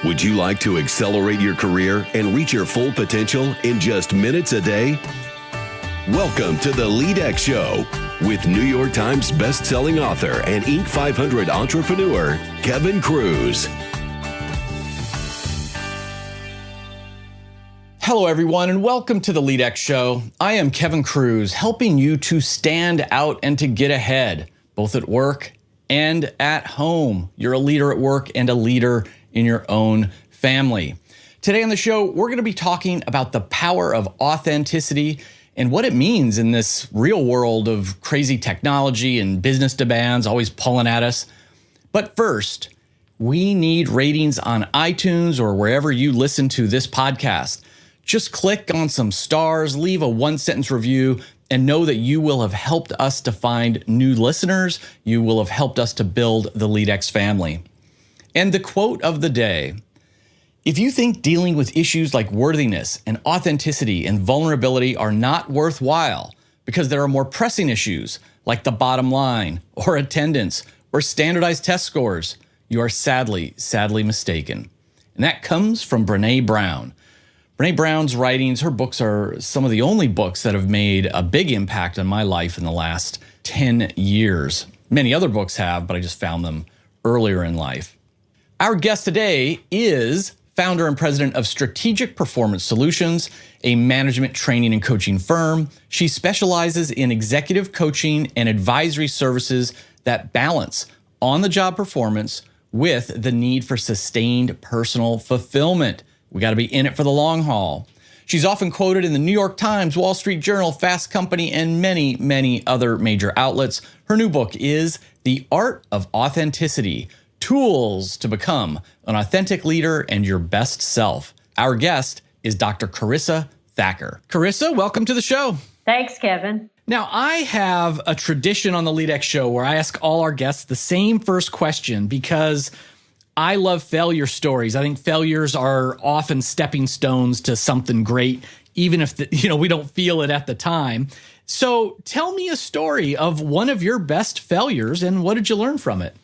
Would you like to accelerate your career and reach your full potential in just minutes a day? Welcome to the LEADx Show with New York Times best-selling author and Inc. 500 entrepreneur, Kevin Kruse. Hello, everyone, and welcome to the LEADx Show. I am Kevin Kruse, helping you to stand out and to get ahead, both at work and at home. You're a leader at work and a leader in your own family. Today on the show, we're going to be talking about the power of authenticity and what it means in this real world of crazy technology and business demands always pulling at us. But first, we need ratings on iTunes or wherever you listen to this podcast. Just click on some stars, leave a one-sentence review, and know that you will have helped us to find new listeners. You will have helped us to build the LEADx family. And the quote of the day: if you think dealing with issues like worthiness and authenticity and vulnerability are not worthwhile because there are more pressing issues like the bottom line or attendance or standardized test scores, you are sadly mistaken. And that comes from Brené Brown. Brené Brown's writings, her books are some of the only books that have made a big impact on my life in the last 10 years. Many other books have, but I just found them earlier in life. Our guest today is founder and president of Strategic Performance Solutions, a management training and coaching firm. She specializes in executive coaching and advisory services that balance on-the-job performance with the need for sustained personal fulfillment. We got to be in it for the long haul. She's often quoted in the New York Times, Wall Street Journal, Fast Company, and many other major outlets. Her new book is The Art of Authenticity: Tools to Become an Authentic Leader and Your Best Self. Our guest is Dr. Karissa Thacker. Karissa, welcome to the show. Thanks, Kevin. Now, I have a tradition on the LEADx Show where I ask all our guests the same first question because I love failure stories. I think failures are often stepping stones to something great, even if we don't feel it at the time. So tell me a story of one of your best failures and what did you learn from it?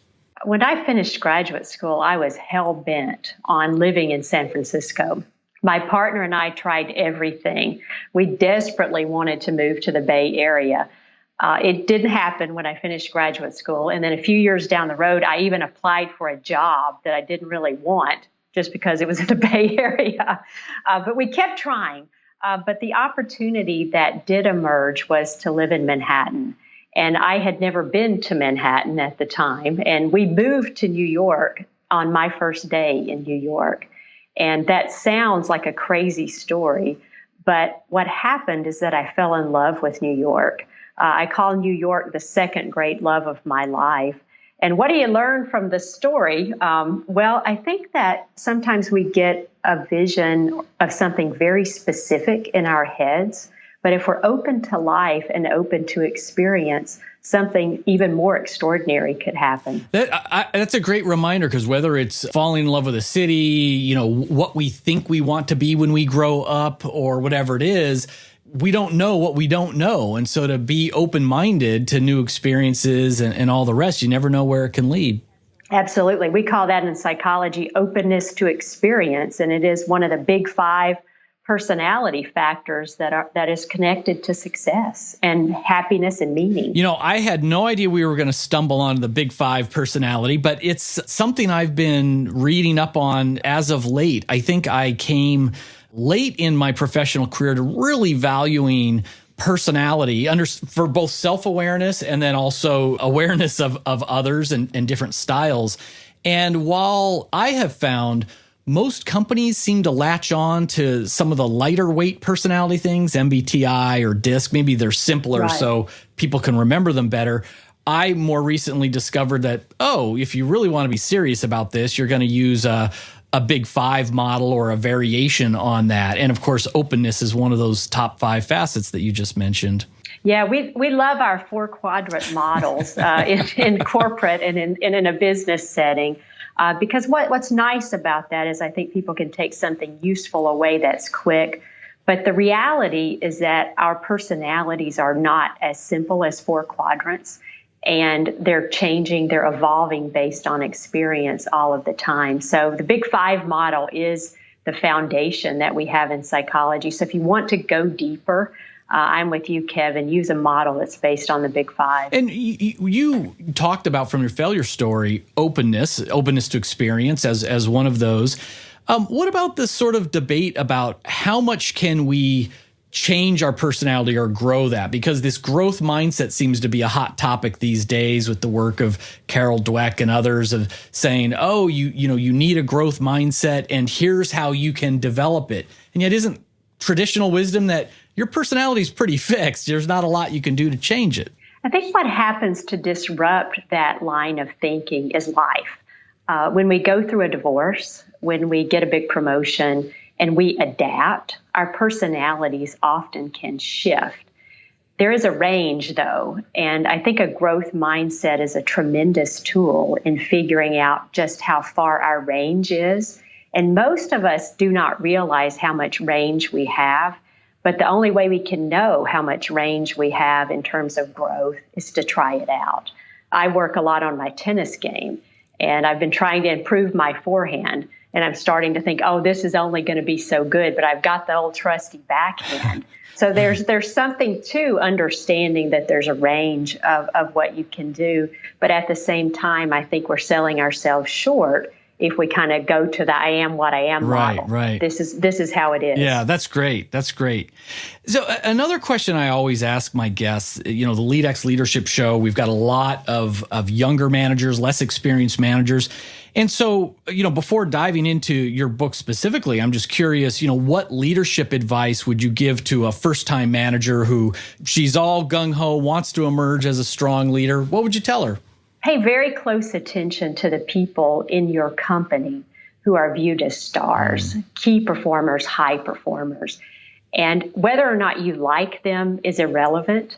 When I finished graduate school, I was hell-bent on living in San Francisco. My partner and I tried everything. We desperately wanted to move to the Bay Area. It didn't happen when I finished graduate school. And then a few years down the road, I even applied for a job that I didn't really want just because it was in the Bay Area. But we kept trying. But the opportunity that did emerge was to live in Manhattan. And I had never been to Manhattan at the time. And we moved to New York on my first day in New York. And that sounds like a crazy story. But what happened is that I fell in love with New York. I call New York the second great love of my life. And what do you learn from the story? Well, I think that sometimes we get a vision of something very specific in our heads. But if we're open to life and open to experience, something even more extraordinary could happen. That's a great reminder, because whether it's falling in love with a city, what we think we want to be when we grow up or whatever it is, we don't know what we don't know. And so to be open-minded to new experiences and all the rest, you never know where it can lead. Absolutely. We call that in psychology openness to experience. And it is one of the big 5 personality factors that is connected to success and happiness and meaning. I had no idea we were going to stumble onto the big 5 personality, but it's something I've been reading up on as of late. I think I came late in my professional career to really valuing personality for both self-awareness and then also awareness of others and different styles. And while I have found most companies seem to latch on to some of the lighter weight personality things, MBTI or DISC. Maybe they're simpler, right, so people can remember them better. I more recently discovered that, if you really want to be serious about this, you're going to use a big 5 model or a variation on that. And of course, openness is one of those top 5 facets that you just mentioned. Yeah, we love our 4 quadrant models in corporate and in a business setting. Because what's nice about that is I think people can take something useful away that's quick. But the reality is that our personalities are not as simple as 4 quadrants. and they're changing, they're evolving based on experience all of the time. So the Big Five model is the foundation that we have in psychology. So if you want to go deeper, I'm with you, Kevin. Use a model that's based on the Big Five. And you talked about, from your failure story, openness to experience as one of those. What about this sort of debate about how much can we change our personality or grow that? Because this growth mindset seems to be a hot topic these days with the work of Carol Dweck and others, of saying, oh, you need a growth mindset and here's how you can develop it. And yet isn't traditional wisdom that your personality is pretty fixed? There's not a lot you can do to change it. I think what happens to disrupt that line of thinking is life. When we go through a divorce, when we get a big promotion, and we adapt, our personalities often can shift. There is a range, though, and I think a growth mindset is a tremendous tool in figuring out just how far our range is. And most of us do not realize how much range we have, but the only way we can know how much range we have in terms of growth is to try it out. I work a lot on my tennis game, and I've been trying to improve my forehand. And I'm starting to think, oh, this is only going to be so good, but I've got the old trusty backhand. So there's something to understanding that there's a range of what you can do. But at the same time, I think we're selling ourselves short if we kind of go to the I am what I am model. Right. This is how it is. Yeah, that's great. So another question I always ask my guests, the LEADx Leadership Show, we've got a lot of younger managers, less experienced managers. And so, before diving into your book specifically, I'm just curious, what leadership advice would you give to a first-time manager who she's all gung-ho, wants to emerge as a strong leader? What would you tell her? Pay very close attention to the people in your company who are viewed as stars, key performers, high performers. And whether or not you like them is irrelevant,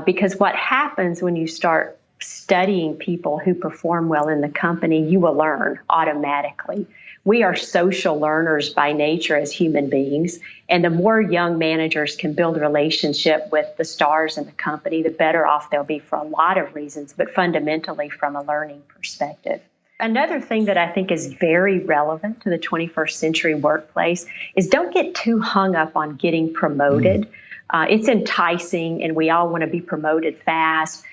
because what happens when you start studying people who perform well in the company, you will learn automatically. We are social learners by nature as human beings, and the more young managers can build a relationship with the stars in the company, the better off they'll be for a lot of reasons, but fundamentally from a learning perspective. Another thing that I think is very relevant to the 21st century workplace is don't get too hung up on getting promoted. It's enticing, and we all want to be promoted fast.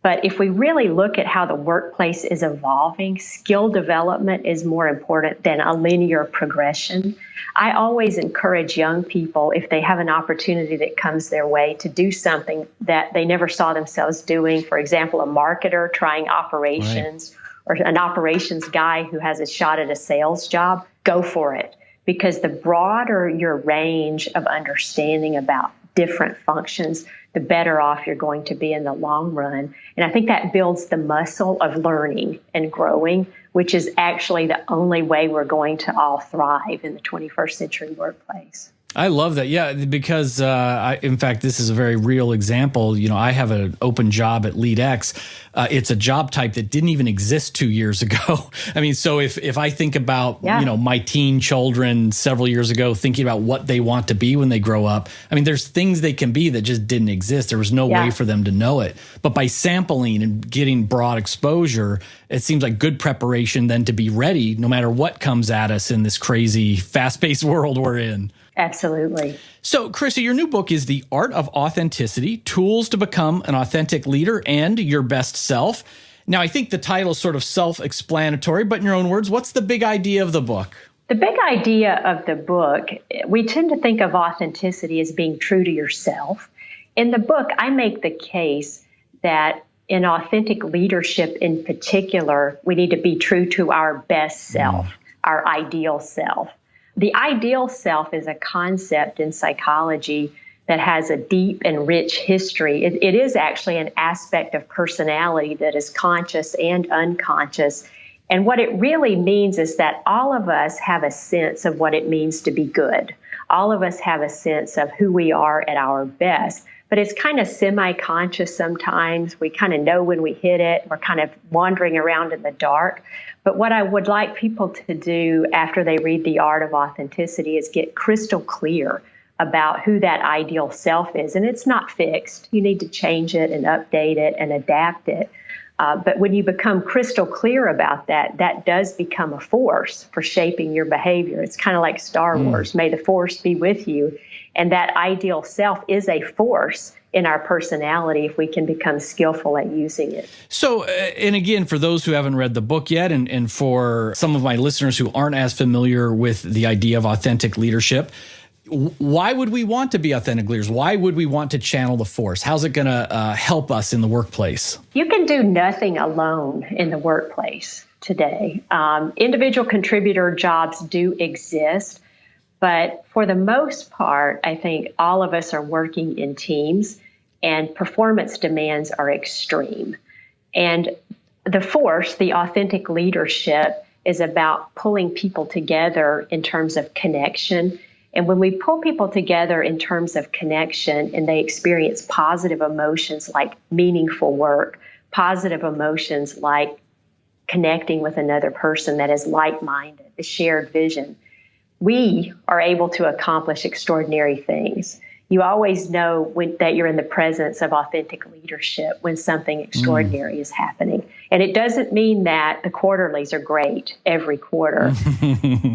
But if we really look at how the workplace is evolving, skill development is more important than a linear progression. I always encourage young people, if they have an opportunity that comes their way, to do something that they never saw themselves doing. For example, a marketer trying operations, or an operations guy who has a shot at a sales job, go for it. Because the broader your range of understanding about different functions, the better off you're going to be in the long run. And I think that builds the muscle of learning and growing, which is actually the only way we're going to all thrive in the 21st century workplace. I love that. Yeah, because in fact, this is a very real example. I have an open job at LEADx. It's a job type that didn't even exist 2 years ago. I mean, so if I think about, my teen children several years ago, thinking about what they want to be when they grow up, I mean, there's things they can be that just didn't exist. There was no way for them to know it. But by sampling and getting broad exposure, it seems like good preparation then to be ready no matter what comes at us in this crazy, fast-paced world we're in. Absolutely. So, Karissa, your new book is The Art of Authenticity, Tools to Become an Authentic Leader and Your Best Self. Now, I think the title is sort of self-explanatory, but in your own words, what's the big idea of the book? The big idea of the book, we tend to think of authenticity as being true to yourself. In the book, I make the case that in authentic leadership in particular, we need to be true to our best self, our ideal self. The ideal self is a concept in psychology that has a deep and rich history. It is actually an aspect of personality that is conscious and unconscious. And what it really means is that all of us have a sense of what it means to be good. All of us have a sense of who we are at our best. But it's kind of semi-conscious sometimes. We kind of know when we hit it. We're kind of wandering around in the dark. But what I would like people to do after they read The Art of Authenticity is get crystal clear about who that ideal self is. And it's not fixed. You need to change it and update it and adapt it. But when you become crystal clear about that, that does become a force for shaping your behavior. It's kind of like Star Wars, may the force be with you. And that ideal self is a force in our personality if we can become skillful at using it. So, and again, for those who haven't read the book yet, and for some of my listeners who aren't as familiar with the idea of authentic leadership, why would we want to be authentic leaders? Why would we want to channel the force? How's it going to help us in the workplace? You can do nothing alone in the workplace today. Individual contributor jobs do exist, but for the most part, I think all of us are working in teams and performance demands are extreme. And the force, the authentic leadership, is about pulling people together in terms of connection. And when we pull people together in terms of connection and they experience positive emotions like meaningful work, positive emotions like connecting with another person that is like-minded, a shared vision, we are able to accomplish extraordinary things. You always know that you're in the presence of authentic leadership when something extraordinary is happening. And it doesn't mean that the quarterlies are great every quarter.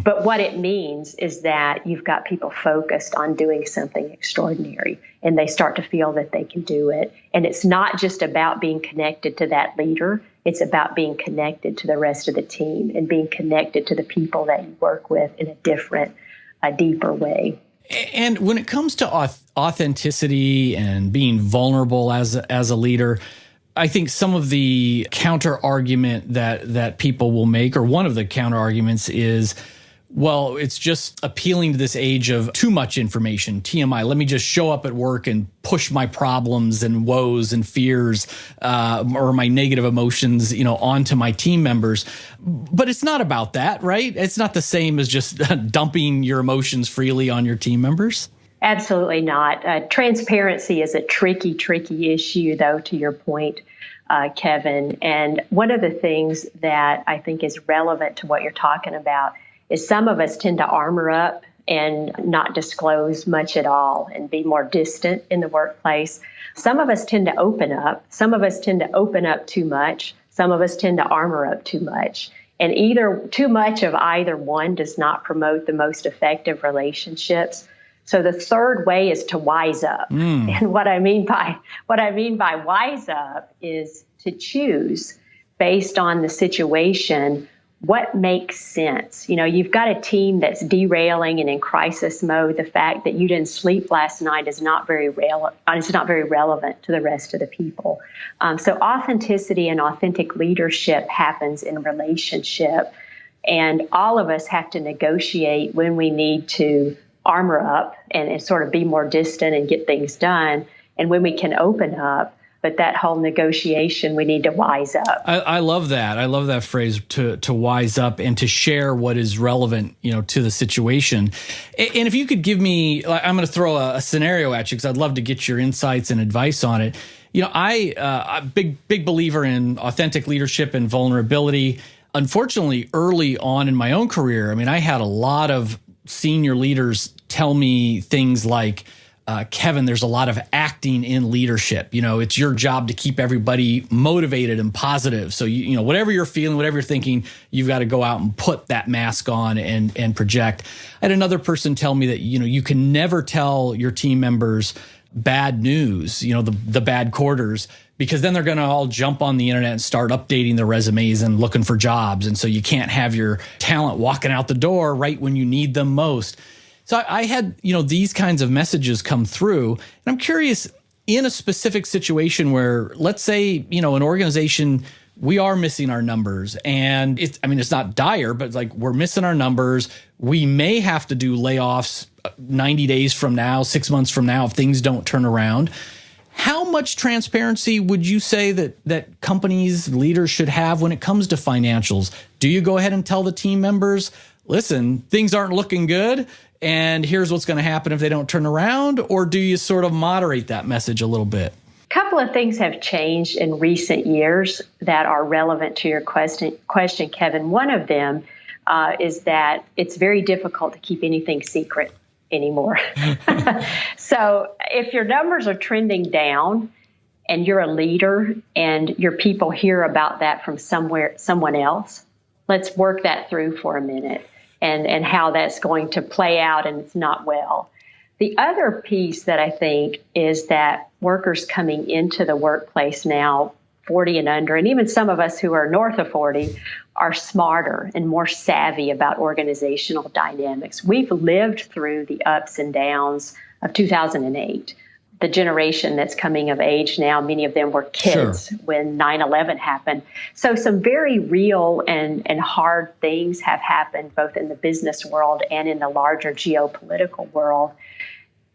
But what it means is that you've got people focused on doing something extraordinary and they start to feel that they can do it. And it's not just about being connected to that leader. It's about being connected to the rest of the team and being connected to the people that you work with in a different, a deeper way. And when it comes to authenticity and being vulnerable as a leader, I think some of the counter argument that people will make, or one of the counter arguments is, well, it's just appealing to this age of too much information, TMI. Let me just show up at work and push my problems and woes and fears or my negative emotions, onto my team members. But it's not about that, right? It's not the same as just dumping your emotions freely on your team members. Absolutely not. Transparency is a tricky issue, though, to your point, Kevin. And one of the things that I think is relevant to what you're talking about is some of us tend to armor up and not disclose much at all and be more distant in the workplace. Some of us tend to open up. Some of us tend to open up too much. Some of us tend to armor up too much. And either too much of either one does not promote the most effective relationships. So the third way is to wise up. And what I mean by wise up is to choose based on the situation what makes sense. You've got a team that's derailing and in crisis mode. The fact that you didn't sleep last night is not very relevant to the rest of the people. So authenticity and authentic leadership happens in relationship, and all of us have to negotiate when we need to armor up and sort of be more distant and get things done, and when we can open up. But that whole negotiation, we need to wise up. I love that. I love that phrase, to wise up and to share what is relevant, to the situation. And if you could give me, I'm going to throw a scenario at you because I'd love to get your insights and advice on it. I'm a big believer in authentic leadership and vulnerability. Unfortunately, early on in my own career, I had a lot of senior leaders tell me things like, Kevin, there's a lot of acting in leadership. It's your job to keep everybody motivated and positive. So, whatever you're feeling, whatever you're thinking, you've got to go out and put that mask on and project. I had another person tell me that, you can never tell your team members bad news, the bad quarters, because then they're going to all jump on the internet and start updating their resumes and looking for jobs. And so you can't have your talent walking out the door right when you need them most. So I had, these kinds of messages come through, and I'm curious, in a specific situation where, let's say, an organization, we are missing our numbers, and it's not dire, but we're missing our numbers. We may have to do layoffs 90 days from now, 6 months from now, if things don't turn around. How much transparency would you say that companies, leaders should have when it comes to financials? Do you go ahead and tell the team members, listen, things aren't looking good, and here's what's going to happen if they don't turn around? Or do you sort of moderate that message a little bit? A couple of things have changed in recent years that are relevant to your question, Kevin. One of them is that it's very difficult to keep anything secret anymore. So if your numbers are trending down and you're a leader and your people hear about that from someone else, let's work that through for a minute and how that's going to play out and it's not well. The other piece that I think is that workers coming into the workplace now, 40 and under, and even some of us who are north of 40, are smarter and more savvy about organizational dynamics. We've lived through the ups and downs of 2008. The generation that's coming of age now, many of them were kids when 9/11 happened. So some very real and hard things have happened both in the business world and in the larger geopolitical world.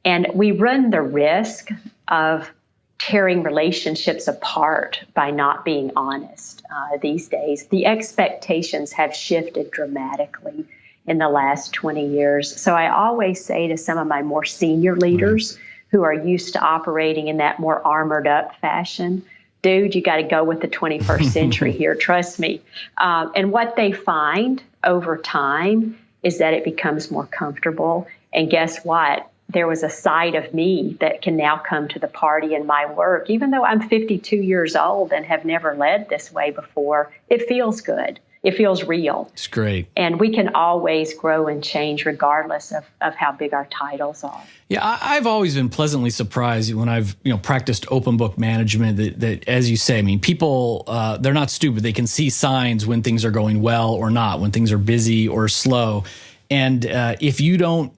And we run the risk of tearing relationships apart by not being honest these days. The expectations have shifted dramatically in the last 20 years. So I always say to some of my more senior leaders who are used to operating in that more armored up fashion, dude, you got to go with the 21st century here. Trust me. And what they find over time is that it becomes more comfortable. And guess what? There was a side of me that can now come to the party in my work. Even though I'm 52 years old and have never led this way before, it feels good. It feels real. It's great. And we can always grow and change regardless of how big our titles are. Yeah, I've always been pleasantly surprised when I've practiced open book management that as you say, I mean, people, they're not stupid. They can see signs when things are going well or not, when things are busy or slow. And if you don't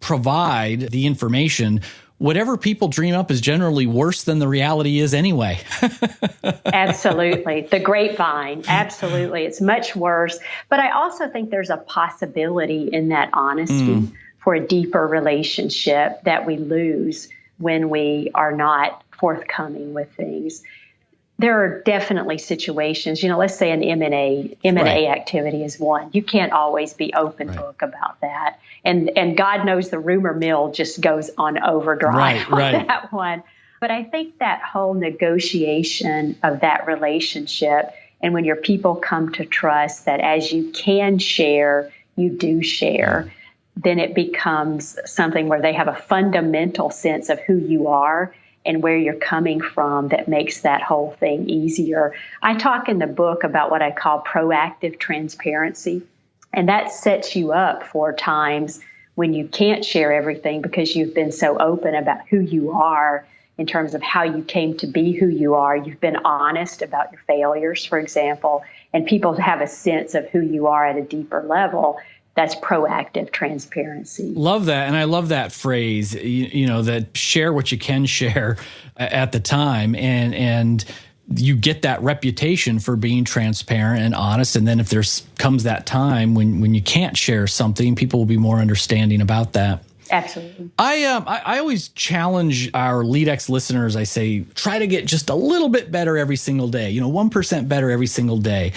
provide the information, whatever people dream up is generally worse than the reality is anyway. Absolutely. The grapevine. Absolutely. It's much worse. But I also think there's a possibility in that honesty for a deeper relationship that we lose when we are not forthcoming with things. There are definitely situations, let's say an M&A activity is one. You can't always be open book about that. And God knows the rumor mill just goes on overdrive on that one. But I think that whole negotiation of that relationship, and when your people come to trust that as you can share, you do share, then it becomes something where they have a fundamental sense of who you are and where you're coming from that makes that whole thing easier. I talk in the book about what I call proactive transparency, and that sets you up for times when you can't share everything because you've been so open about who you are in terms of how you came to be who you are. You've been honest about your failures, for example, and people have a sense of who you are at a deeper level. That's proactive transparency. Love that. And I love that phrase, that share what you can share at the time. And you get that reputation for being transparent and honest. And then if comes that time when you can't share something, people will be more understanding about that. Absolutely. I always challenge our LEADx listeners. I say, try to get just a little bit better every single day, 1% better every single day.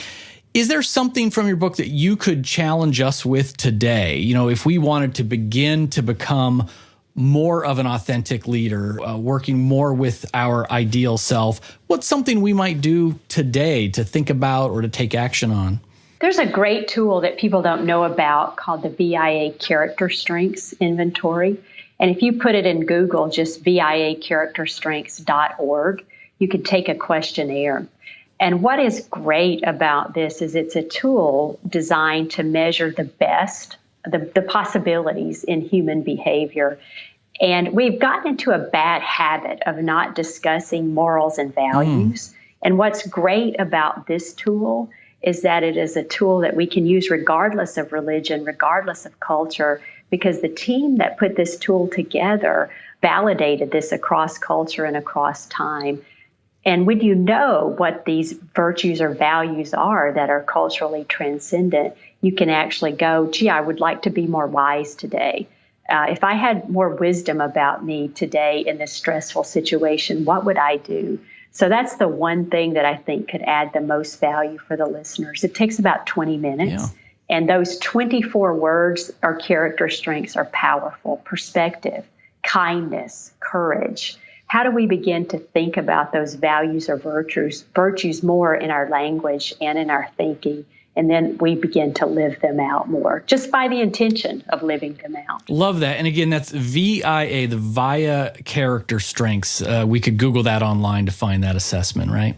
Is there something from your book that you could challenge us with today? If we wanted to begin to become more of an authentic leader, working more with our ideal self, what's something we might do today to think about or to take action on? There's a great tool that people don't know about called the VIA Character Strengths Inventory. And if you put it in Google, just viacharacterstrengths.org, you could take a questionnaire. And what is great about this is it's a tool designed to measure the best, the possibilities in human behavior. And we've gotten into a bad habit of not discussing morals and values. And what's great about this tool is that it is a tool that we can use regardless of religion, regardless of culture, because the team that put this tool together validated this across culture and across time. And when you know what these virtues or values are that are culturally transcendent, you can actually go, gee, I would like to be more wise today. If I had more wisdom about me today in this stressful situation, what would I do? So that's the one thing that I think could add the most value for the listeners. It takes about 20 minutes. Yeah. And those 24 words or character strengths are powerful. Perspective, kindness, courage. How do we begin to think about those values or virtues more in our language and in our thinking And then we begin to live them out more, just by the intention of living them out. Love that. And again, that's VIA, the VIA character strengths. We could Google that online to find that assessment, right?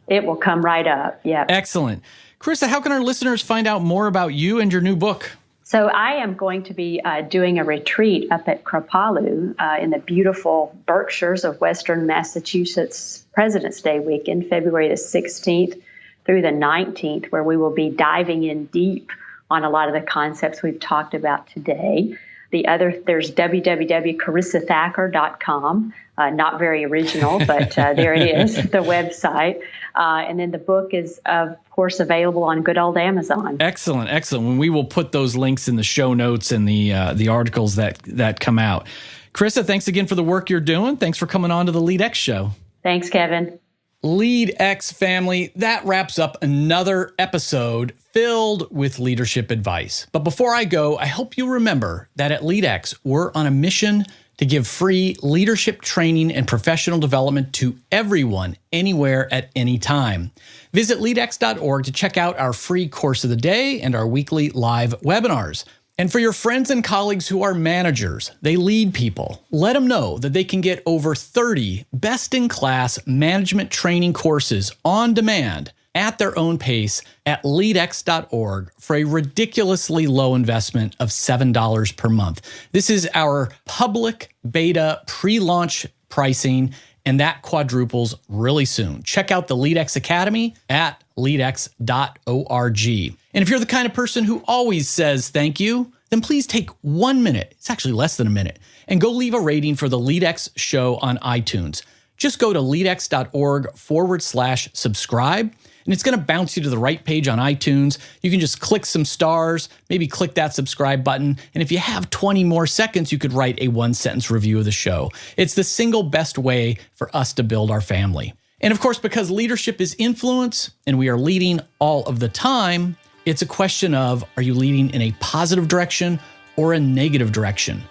It will come right up. Yeah. Excellent. Karissa, how can our listeners find out more about you and your new book? So I am going to be doing a retreat up at Kripalu in the beautiful Berkshires of Western Massachusetts President's Day weekend, February the 16th through the 19th, where we will be diving in deep on a lot of the concepts we've talked about today. There's www.karissathacker.com. Not very original, but there it is, the website. And then the book is, of course, available on good old Amazon. Excellent, excellent. When we will put those links in the show notes and the articles that come out. Karissa, thanks again for the work you're doing. Thanks for coming on to the LEADx Show. Thanks, Kevin. LEADx family, that wraps up another episode filled with leadership advice. But before I go, I hope you remember that at LEADx, we're on a mission to give free leadership training and professional development to everyone, anywhere, at any time. Visit leadx.org to check out our free course of the day and our weekly live webinars. And for your friends and colleagues who are managers, they lead people, let them know that they can get over 30 best-in-class management training courses on demand at their own pace at leadx.org for a ridiculously low investment of $7 per month. This is our public beta pre-launch pricing, and that quadruples really soon. Check out the LEADx Academy at leadx.org. And if you're the kind of person who always says thank you, then please take 1 minute, it's actually less than a minute, and go leave a rating for the LEADx Show on iTunes. Just go to leadx.org/subscribe, and it's going to bounce you to the right page on iTunes. You can just click some stars, maybe click that subscribe button, and if you have 20 more seconds, you could write a 1-sentence review of the show. It's the single best way for us to build our family. And of course, because leadership is influence, and we are leading all of the time, it's a question of, are you leading in a positive direction or a negative direction?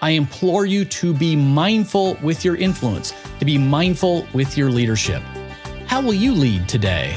I implore you to be mindful with your influence, to be mindful with your leadership. How will you lead today?